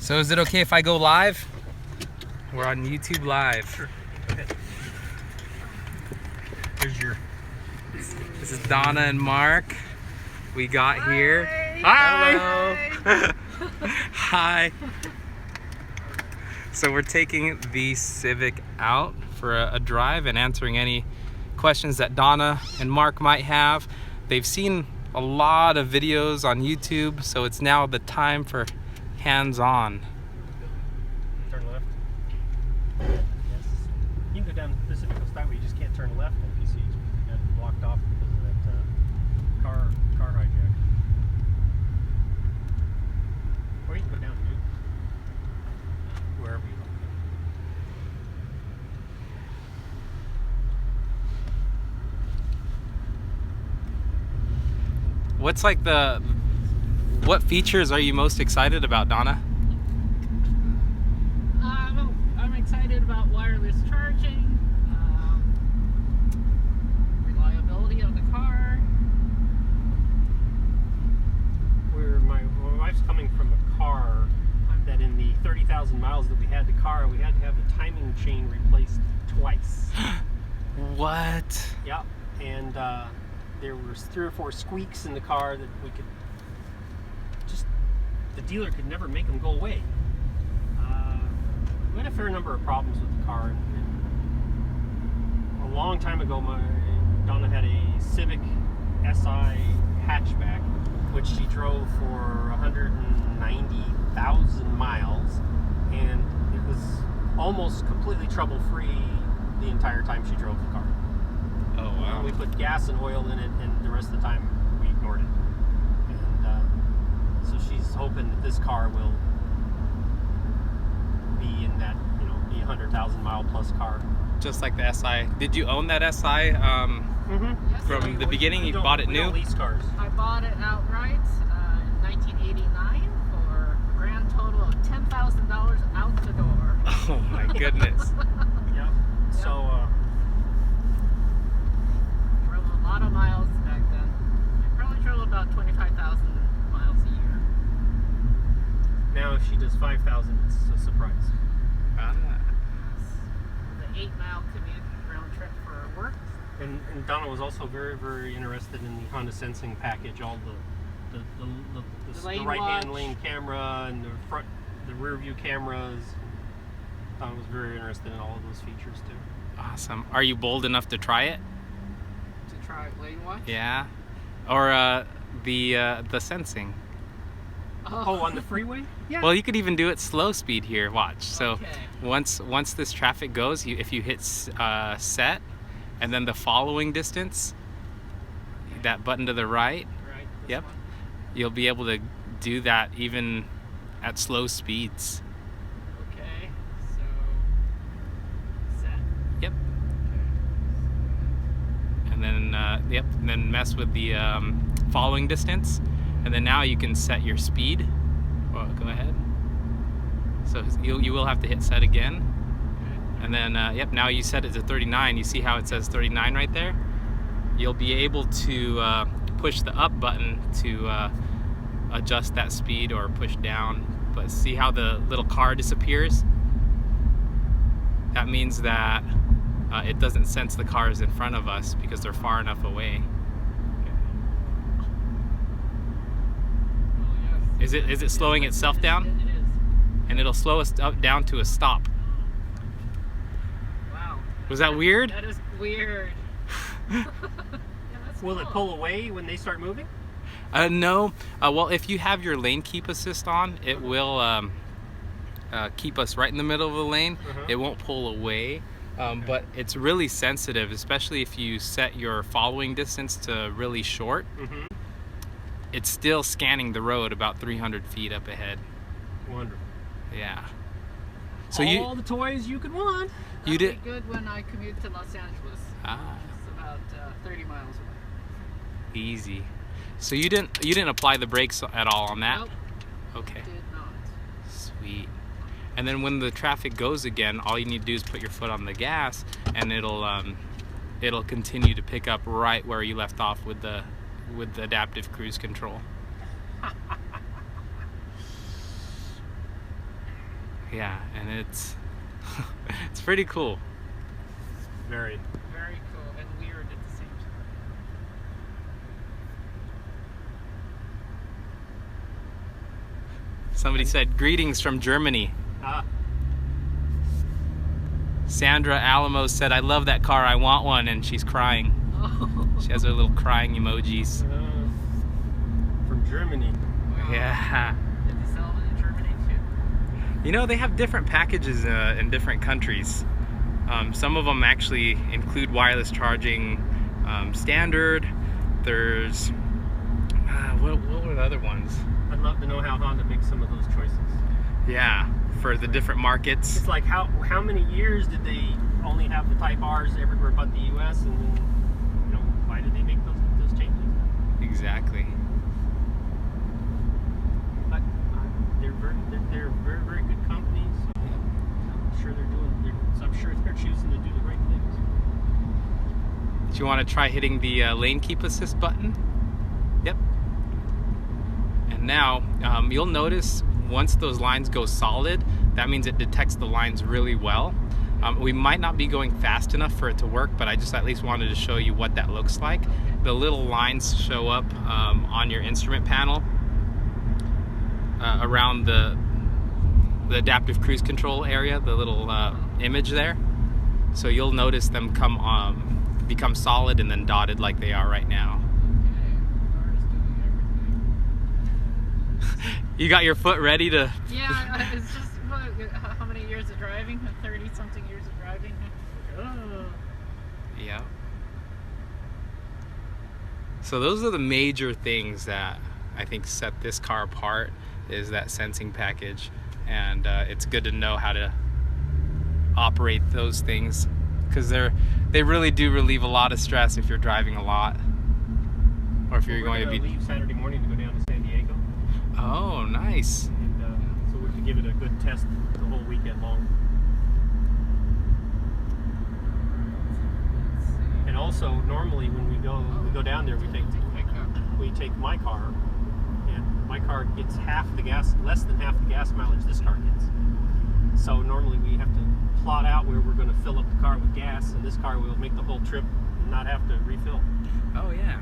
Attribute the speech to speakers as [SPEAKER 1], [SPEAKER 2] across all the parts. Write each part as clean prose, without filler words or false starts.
[SPEAKER 1] So is it okay if I go live? We're on YouTube Live.
[SPEAKER 2] Sure. Go ahead. Here's your...
[SPEAKER 1] This is Donna and Mark. We got here.
[SPEAKER 2] Hi!
[SPEAKER 1] Hello! Hi! So we're taking the Civic out for a drive and answering any questions that Donna and Mark might have. They've seen a lot of videos on YouTube, so it's now the time for hands-on.
[SPEAKER 2] Turn left. Yes. You can go down Pacific Coast Highway, you just can't turn left on PCs. You got it blocked off because of that car hijack. Or you can go down, dude. Wherever you want.
[SPEAKER 1] What's like what features are you most excited about, Donna?
[SPEAKER 3] I'm excited about wireless charging, reliability of the car.
[SPEAKER 2] My wife's coming from a car that in the 30,000 miles that we had the car, we had to have the timing chain replaced twice.
[SPEAKER 1] What?
[SPEAKER 2] Yep, and there were 3 or 4 squeaks in the car that we could just, the dealer could never make them go away. We had a fair number of problems with the car. A long time ago, Donna had a Civic SI hatchback, which she drove for 190,000 miles, and it was almost completely trouble-free the entire time she drove the car.
[SPEAKER 1] Oh wow.
[SPEAKER 2] We put gas and oil in it, and the rest of the time we ignored it. And so she's hoping that this car will be in that, be a 100,000 mile plus car.
[SPEAKER 1] Just like the SI. Did you own that SI
[SPEAKER 3] Yes,
[SPEAKER 1] from the beginning? You bought it
[SPEAKER 2] we
[SPEAKER 1] new?
[SPEAKER 2] don't lease cars.
[SPEAKER 3] I bought it outright in 1989 for a grand total of $10,000 out the door.
[SPEAKER 1] Oh my goodness.
[SPEAKER 2] Yep. So
[SPEAKER 3] Drove a lot of miles back then. I probably drove about 25,000 miles a year.
[SPEAKER 2] now if she does 5,000, it's a surprise.
[SPEAKER 1] Ah.
[SPEAKER 3] The 8-mile commute round trip for work.
[SPEAKER 2] And Donna was also very, very interested in the Honda Sensing package, all the
[SPEAKER 3] lane
[SPEAKER 2] right-hand
[SPEAKER 3] watch.
[SPEAKER 2] lane camera and the rear view cameras. Donna was very interested in all of those features too.
[SPEAKER 1] Awesome. Are you bold enough to try it?
[SPEAKER 3] To try lane watch?
[SPEAKER 1] Yeah. Or the sensing.
[SPEAKER 2] Oh, on the freeway? Yeah.
[SPEAKER 1] Well, you could even do it slow speed here. Watch. So
[SPEAKER 3] Okay.
[SPEAKER 1] once this traffic goes, if you hit set, and then the following distance, that button to the right,
[SPEAKER 3] Right. this
[SPEAKER 1] Yep.
[SPEAKER 3] one.
[SPEAKER 1] you'll be able to do that even at slow speeds.
[SPEAKER 3] Okay. So set.
[SPEAKER 1] Yep. And then and then mess with the following distance, and then now you can set your speed. Well, go ahead. So you will have to hit set again, and then now you set it to 39. You see how it says 39 right there? You'll be able to push the up button to adjust that speed, or push down. But see how the little car disappears? That means that it doesn't sense the cars in front of us because they're far enough away.
[SPEAKER 3] Oh, yes.
[SPEAKER 1] Is it slowing itself down?
[SPEAKER 3] It is.
[SPEAKER 1] And it'll slow us down to a stop.
[SPEAKER 3] Wow.
[SPEAKER 1] Was that weird?
[SPEAKER 3] That is weird. Yeah, that's
[SPEAKER 2] Will it
[SPEAKER 3] cool.
[SPEAKER 2] pull away when they start moving?
[SPEAKER 1] No. Well, if you have your lane keep assist on, it will keep us right in the middle of the lane.
[SPEAKER 2] Uh-huh.
[SPEAKER 1] It won't pull away. But it's really sensitive, especially if you set your following distance to really short.
[SPEAKER 2] Mm-hmm.
[SPEAKER 1] It's still scanning the road about 300 feet up ahead.
[SPEAKER 2] Wonderful.
[SPEAKER 1] Yeah. So
[SPEAKER 2] all the toys you could want.
[SPEAKER 1] you
[SPEAKER 3] That'd
[SPEAKER 1] did.
[SPEAKER 3] be good when I commute to Los Angeles.
[SPEAKER 1] Ah,
[SPEAKER 3] It's about 30 miles away.
[SPEAKER 1] easy. So you didn't apply the brakes at all on that?
[SPEAKER 3] Nope,
[SPEAKER 1] Okay.
[SPEAKER 3] did not.
[SPEAKER 1] Sweet. And then when the traffic goes again, all you need to do is put your foot on the gas, and it'll continue to pick up right where you left off with the adaptive cruise control. Yeah, and it's it's pretty cool.
[SPEAKER 2] Very.
[SPEAKER 3] Very cool and weird at the same time.
[SPEAKER 1] Somebody said greetings from Germany.
[SPEAKER 2] Ah,
[SPEAKER 1] Sandra Alamo said, I love that car, I want one, and she's crying.
[SPEAKER 3] Oh.
[SPEAKER 1] She has her little crying emojis.
[SPEAKER 2] from Germany.
[SPEAKER 3] Wow.
[SPEAKER 1] Yeah.
[SPEAKER 3] Did they sell them in Germany too?
[SPEAKER 1] You know, they have different packages in different countries. Some of them actually include wireless charging standard. There's, what were the other ones?
[SPEAKER 2] I'd love to know how Honda makes some of those choices.
[SPEAKER 1] Yeah, for the different markets.
[SPEAKER 2] It's like how many years did they only have the Type R's everywhere but the U.S. and then, you know, why did they make those changes?
[SPEAKER 1] Exactly.
[SPEAKER 2] But they're very good companies. I'm sure they're choosing to do the right things.
[SPEAKER 1] Do you want to try hitting the lane keep assist button? Yep. And now you'll notice once those lines go solid, that means it detects the lines really well. We might not be going fast enough for it to work, but I just at least wanted to show you what that looks like. The little lines show up on your instrument panel around the adaptive cruise control area, the little image there. So you'll notice them become solid and then dotted like they are right now. You got your foot ready to...
[SPEAKER 3] Yeah, it's just, how many years of driving? 30-something years of driving. Oh.
[SPEAKER 1] Yeah. So those are the major things that I think set this car apart, is that sensing package. And it's good to know how to operate those things, because they really do relieve a lot of stress if you're driving a lot, or if you're going to be...
[SPEAKER 2] leave Saturday morning to go down to San Diego.
[SPEAKER 1] Oh, nice.
[SPEAKER 2] And so we can give it a good test the whole weekend long. And also, normally when we go down there, we take my car, and my car gets less than half the gas mileage this car gets. So normally we have to plot out where we're going to fill up the car with gas, and this car will make the whole trip and not have to refill.
[SPEAKER 1] Oh yeah.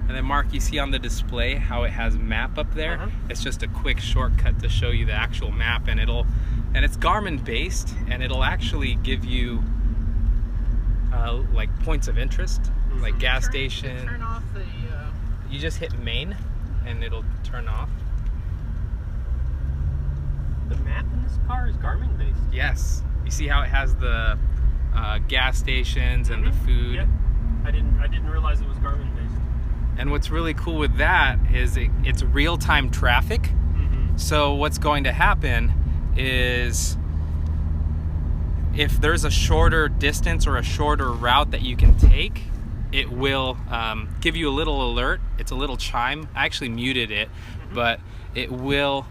[SPEAKER 1] And then Mark, you see on the display how it has map up there?
[SPEAKER 2] Uh-huh.
[SPEAKER 1] It's just a quick shortcut to show you the actual map, and it's Garmin based, and it'll actually give you like points of interest, like gas station.
[SPEAKER 3] Turn off the...
[SPEAKER 1] You just hit main and it'll turn off.
[SPEAKER 2] The map in this car is Garmin based.
[SPEAKER 1] Yes. You see how it has the gas stations and the food?
[SPEAKER 2] Yep. I didn't realize it was Garmin based.
[SPEAKER 1] And what's really cool with that is it's real-time traffic.
[SPEAKER 2] Mm-hmm.
[SPEAKER 1] So what's going to happen is if there's a shorter distance or a shorter route that you can take, it will give you a little alert. It's a little chime. I actually muted it, but it will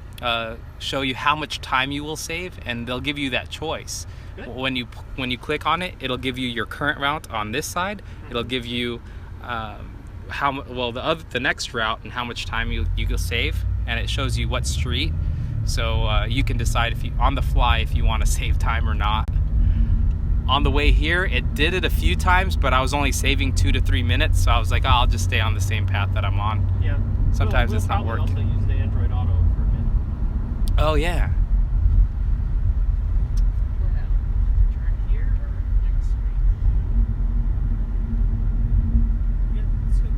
[SPEAKER 1] show you how much time you will save, and they'll give you that choice.
[SPEAKER 2] Good.
[SPEAKER 1] When you click on it, it'll give you your current route on this side. It'll give you the next route and how much time you will save, and it shows you what street. So you can decide on the fly if you want to save time or not. On the way here, it did it a few times, but I was only saving 2 to 3 minutes, so I was like, oh, I'll just stay on the same path that I'm on.
[SPEAKER 2] Yeah.
[SPEAKER 1] Sometimes
[SPEAKER 2] we'll
[SPEAKER 1] it's not
[SPEAKER 2] probably
[SPEAKER 1] working.
[SPEAKER 2] also use the Android Auto for a bit.
[SPEAKER 1] Oh yeah.
[SPEAKER 3] Turn here or next street?
[SPEAKER 2] Yeah, let's go.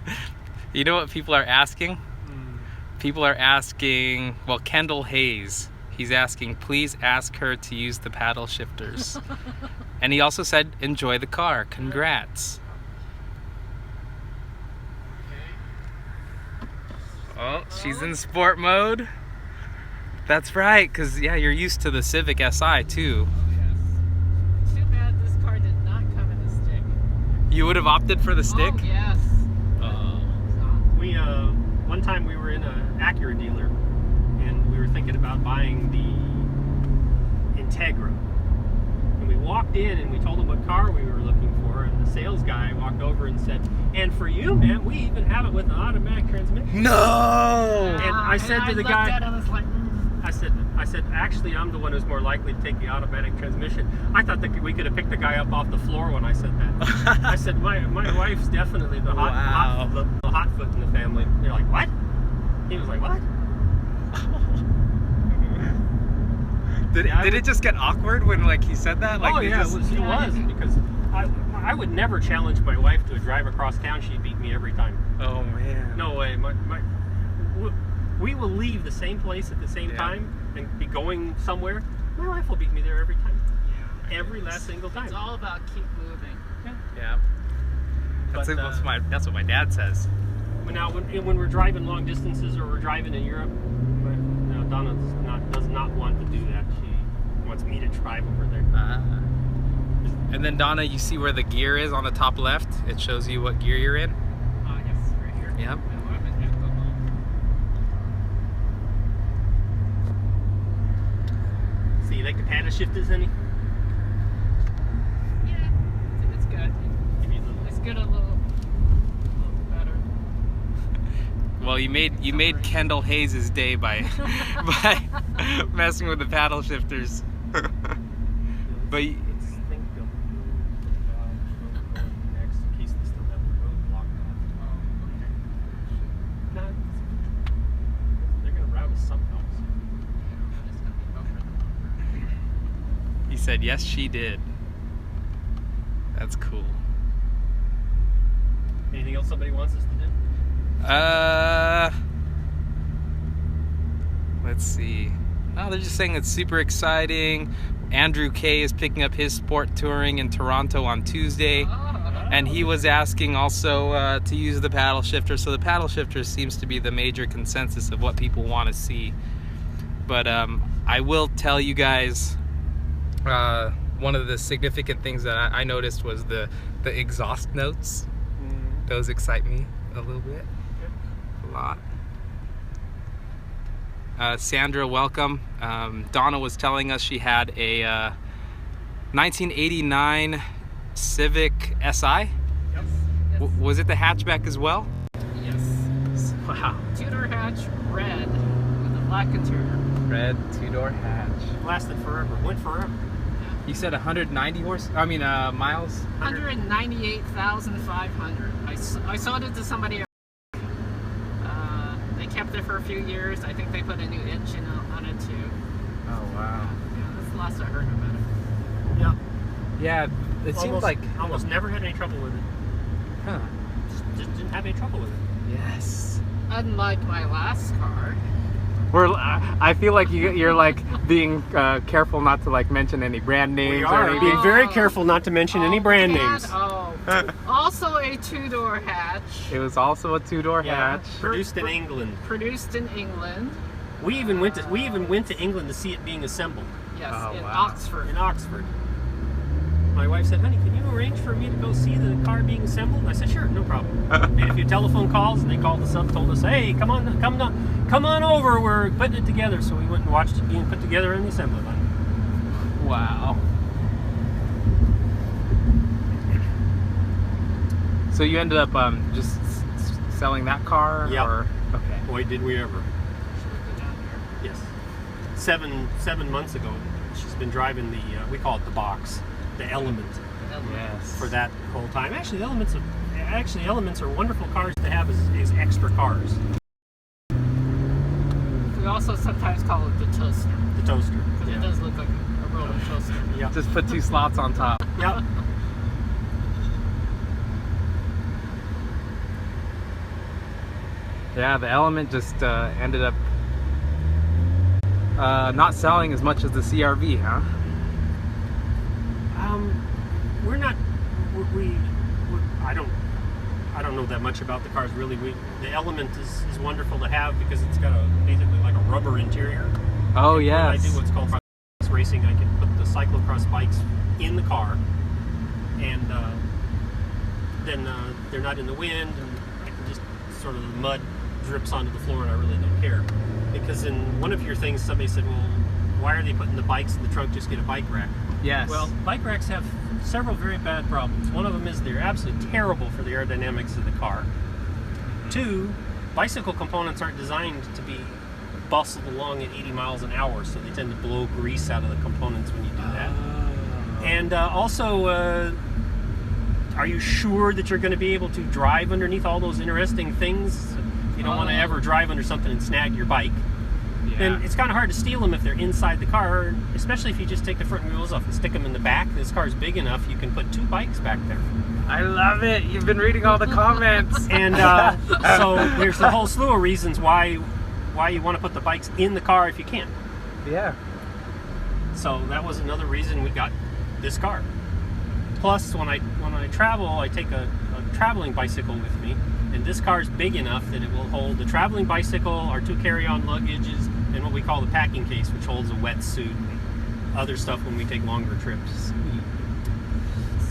[SPEAKER 2] Yeah.
[SPEAKER 1] You know what people are asking? People are asking, well, Kendall Hayes, he's asking, please ask her to use the paddle shifters. And he also said, enjoy the car. Congrats. Oh, she's in sport mode. That's right, because, yeah, you're used to the Civic Si, too.
[SPEAKER 3] Yes. Too bad this car did not come in a stick.
[SPEAKER 1] You would have opted for the stick?
[SPEAKER 3] Oh, yes.
[SPEAKER 2] We one time we were in an Acura dealer, and we were thinking about buying the Integra. And we walked in and we told them what car we were looking for, store, and the sales guy walked over and said, "And for you, man, we even have it with an automatic transmission."
[SPEAKER 1] No!
[SPEAKER 2] And I said to the
[SPEAKER 3] looked
[SPEAKER 2] guy,
[SPEAKER 3] at him, I was like,
[SPEAKER 2] I said, actually, I'm the one who's more likely to take the automatic transmission. I thought that we could have picked the guy up off the floor when I said that. I said, my wife's definitely the hot foot in the family. They're like, what? He was like, what?
[SPEAKER 1] Did it just get awkward when like he said that? Like,
[SPEAKER 2] oh yeah, it was because I would never challenge my wife to a drive across town. She'd beat me every time.
[SPEAKER 1] Oh man.
[SPEAKER 2] No way. We will leave the same place at the same time and be going somewhere. My wife will beat me there every time.
[SPEAKER 3] yeah.
[SPEAKER 2] Every last single time.
[SPEAKER 3] It's all about keep moving.
[SPEAKER 1] Yeah. That's what my dad says.
[SPEAKER 2] Now, when we're driving long distances or we're driving in Europe, Donna does not want to do that. She wants me to drive over there.
[SPEAKER 1] And then Donna, you see where the gear is on the top left? It shows you what gear you're in.
[SPEAKER 3] Yes, right here.
[SPEAKER 1] Yep.
[SPEAKER 2] So you like the paddle shifters, any?
[SPEAKER 3] Yeah, it's good. It's good a little better.
[SPEAKER 1] Well, you made Kendall Hayes' day by messing with the paddle shifters. But
[SPEAKER 2] Let's think of next in case they still have the road blocked off. No, they're gonna route us somehow.
[SPEAKER 1] he said, yes, she did. That's cool.
[SPEAKER 2] Anything else somebody wants us to do?
[SPEAKER 1] Let's see. Oh, they're just saying it's super exciting. Andrew K is picking up his sport touring in Toronto on Tuesday. And he was asking also to use the paddle shifter. So the paddle shifter seems to be the major consensus of what people want to see. But I will tell you guys, one of the significant things that I noticed was the exhaust notes. Those excite me a little bit. A lot. Sandra, welcome. Donna was telling us she had a 1989 Civic SI.
[SPEAKER 2] Yep.
[SPEAKER 1] Was it the hatchback as well?
[SPEAKER 3] Yes.
[SPEAKER 2] Wow.
[SPEAKER 3] Two-door hatch, red, with a black interior.
[SPEAKER 1] Red two-door hatch.
[SPEAKER 2] Lasted forever. Went forever.
[SPEAKER 1] You said 190 miles?
[SPEAKER 3] 198,500. I sold it to somebody. They kept it for a few years. I think they put a new engine on it too.
[SPEAKER 1] Oh wow.
[SPEAKER 3] Yeah, that's the last I heard about it.
[SPEAKER 2] Yeah.
[SPEAKER 1] Yeah, it seemed like
[SPEAKER 2] almost never had any trouble with it.
[SPEAKER 1] Huh.
[SPEAKER 2] Just didn't have any trouble with it.
[SPEAKER 1] Yes.
[SPEAKER 3] Unlike my last car.
[SPEAKER 1] I feel like you're like being careful not to like mention any brand names.
[SPEAKER 2] We
[SPEAKER 1] or
[SPEAKER 2] are
[SPEAKER 1] anything.
[SPEAKER 2] being very careful not to mention any brand names.
[SPEAKER 3] Also a two-door hatch.
[SPEAKER 1] It was also a two-door hatch.
[SPEAKER 2] Produced in England.
[SPEAKER 3] Produced in England.
[SPEAKER 2] We even went to England to see it being assembled.
[SPEAKER 3] Yes,
[SPEAKER 1] Oh,
[SPEAKER 3] in
[SPEAKER 1] wow.
[SPEAKER 3] Oxford.
[SPEAKER 2] In Oxford. My wife said, "Honey, can you arrange for me to go see the car being assembled?" I said, "Sure, no problem." Made a few telephone calls, and they called us up, told us, "Hey, come on over. We're putting it together." So we went and watched it being put together in the assembly line.
[SPEAKER 1] Wow. So you ended up just selling that car?
[SPEAKER 2] Yep.
[SPEAKER 1] Or okay.
[SPEAKER 2] Boy, did we ever!
[SPEAKER 3] Should we go down here?
[SPEAKER 2] Yes. 7 months ago, she's been driving the we call it the box, the Element,
[SPEAKER 1] Yes.
[SPEAKER 2] for that whole time. Actually, Elements are wonderful cars to have as extra cars.
[SPEAKER 3] We also sometimes call it the toaster.
[SPEAKER 2] The toaster.
[SPEAKER 3] Because it does look like a rolling toaster.
[SPEAKER 2] Yep.
[SPEAKER 1] Just put 2 slots on top.
[SPEAKER 2] Yep.
[SPEAKER 1] Yeah, the Element just ended up not selling as much as the CRV, huh?
[SPEAKER 2] We're not. I don't know that much about the cars really. The Element is wonderful to have because it's got basically like a rubber interior.
[SPEAKER 1] Oh
[SPEAKER 2] When I
[SPEAKER 1] yes.
[SPEAKER 2] do what's called racing, I can put the cyclocross bikes in the car, and then they're not in the wind, and I can just sort of the mud drips onto the floor, and I really don't care. Because in one of your things, somebody said, "Well, why are they putting the bikes in the trunk? Just get a bike rack."
[SPEAKER 1] Yes.
[SPEAKER 2] Well, bike racks have several very bad problems. One of them is they're absolutely terrible for the aerodynamics of the car. 2, bicycle components aren't designed to be bustled along at 80 miles an hour, so they tend to blow grease out of the components when you do that. And also, are you sure that you're going to be able to drive underneath all those interesting things? You don't want to ever drive under something and snag your bike. Then it's kind of hard to steal them if they're inside the car, especially if you just take the front wheels off and stick them in the back. This car's big enough, you can put 2 bikes back there.
[SPEAKER 1] I love it. You've been reading all the comments.
[SPEAKER 2] And so there's a whole slew of reasons why you want to put the bikes in the car if you can.
[SPEAKER 1] Yeah.
[SPEAKER 2] So that was another reason we got this car. Plus, when I travel, I take a traveling bicycle with me, and this car is big enough that it will hold the traveling bicycle, our 2 carry-on luggages, and what we call the packing case, which holds a wetsuit and other stuff when we take longer trips.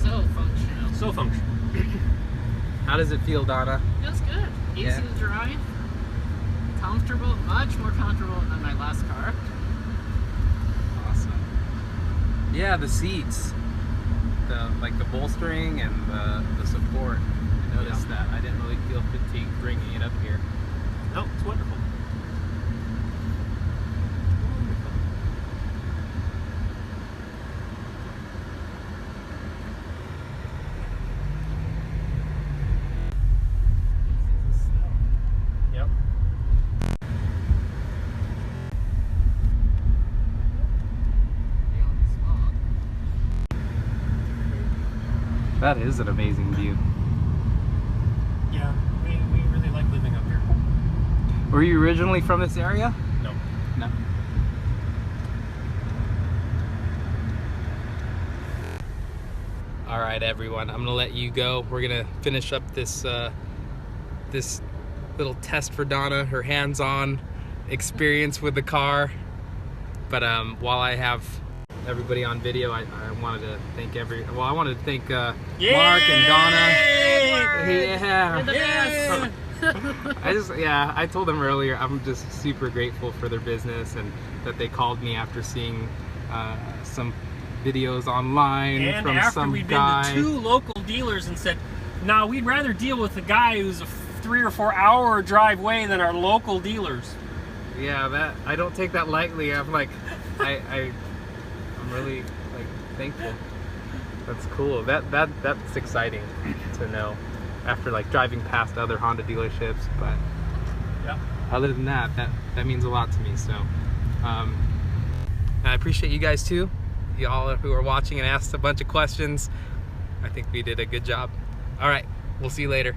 [SPEAKER 3] So functional.
[SPEAKER 2] So functional.
[SPEAKER 1] How does it feel, Donna?
[SPEAKER 3] Feels good. Easy to drive. Comfortable. Much more comfortable than my last car.
[SPEAKER 1] Awesome. Yeah, the seats, like the bolstering and the support. I noticed that. I didn't really feel fatigued bringing it up here.
[SPEAKER 2] No, it's wonderful. Yep.
[SPEAKER 1] That is an amazing view.
[SPEAKER 2] Yeah, we really like living up here.
[SPEAKER 1] Were you originally from this area?
[SPEAKER 2] No.
[SPEAKER 1] No. All right, everyone. I'm gonna let you go. We're gonna finish up this this little test for Donna, her hands-on experience with the car. But while I have everybody on video, I wanted to thank I wanted to thank Mark and Donna.
[SPEAKER 3] You're the best.
[SPEAKER 1] I told them earlier, I'm just super grateful for their business and that they called me after seeing some videos online
[SPEAKER 2] And
[SPEAKER 1] from
[SPEAKER 2] after
[SPEAKER 1] some
[SPEAKER 2] we'd
[SPEAKER 1] guy.
[SPEAKER 2] been to 2 local dealers and said, "No, we'd rather deal with the guy who's a 3 or 4 hour drive away than our local dealers."
[SPEAKER 1] Yeah, that I don't take that lightly. I'm like, I'm really like thankful. That's cool. That's exciting to know after like driving past other Honda dealerships. But
[SPEAKER 2] Yeah.
[SPEAKER 1] other than that means a lot to me. So I appreciate you guys too. Y'all who are watching and asked a bunch of questions. I think we did a good job. All right, we'll see you later.